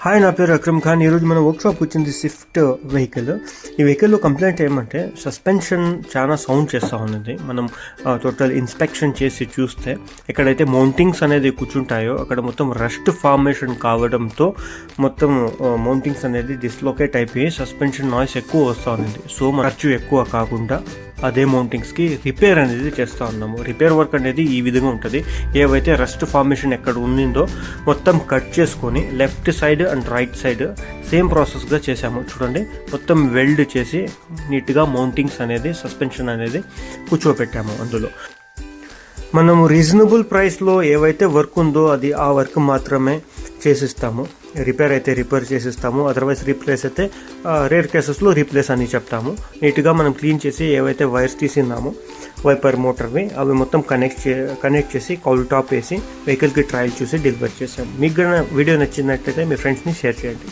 Hi, నా పేరు అక్రమ్ ఖాన్. ఈరోజు మన వర్క్షాప్ వచ్చింది స్విఫ్ట్ వెహికల్. ఈ వెహికల్లో కంప్లైంట్ ఏమంటే సస్పెన్షన్ చాలా సౌండ్ చేస్తూ ఉన్నది. మనం టోటల్ ఇన్స్పెక్షన్ చేసి చూస్తే ఎక్కడైతే మౌంటింగ్స్ అనేది కూర్చుంటాయో అక్కడ మొత్తం రస్ట్ ఫార్మేషన్ కావడంతో మొత్తం మౌంటింగ్స్ అనేది డిస్లోకేట్ అయిపోయి సస్పెన్షన్ నాయిస్ ఎక్కువ వస్తూ ఉన్నది. సో ఖర్చు ఎక్కువ కాకుండా అదే మౌంటింగ్స్కి రిపేర్ అనేది చేస్తూ ఉన్నాము. రిపేర్ వర్క్ అనేది ఈ విధంగా ఉంటుంది. ఏవైతే రస్ట్ ఫార్మేషన్ ఎక్కడ ఉండిందో మొత్తం కట్ చేసుకొని left side and right side same ప్రాసెస్గా చేసాము. చూడండి, మొత్తం వెల్డ్ చేసి నీట్గా మౌంటింగ్స్ అనేది సస్పెన్షన్ అనేది కూర్చోపెట్టాము. అందులో మనము రీజనబుల్ ప్రైస్లో ఏవైతే వర్క్ ఉందో అది ఆ వర్క్ మాత్రమే చేసిస్తాము. రిపేర్ అయితే రిపేర్ చేసిస్తాము, అదర్వైజ్ రీప్లేస్ అయితే రేర్ కేసెస్లో రీప్లేస్ అని చెప్తాము. నీట్గా మనం క్లీన్ చేసి ఏవైతే వైర్స్ తీసిన్నామో వైపర్ మోటార్వి అవి మొత్తం కనెక్ట్ చేసి కౌల్ టాప్ వేసి వెహికల్కి ట్రయల్ చూసి డెలివర్ చేసాము. మీకు వీడియో నచ్చినట్లయితే మీ ఫ్రెండ్స్ని షేర్ చేయండి.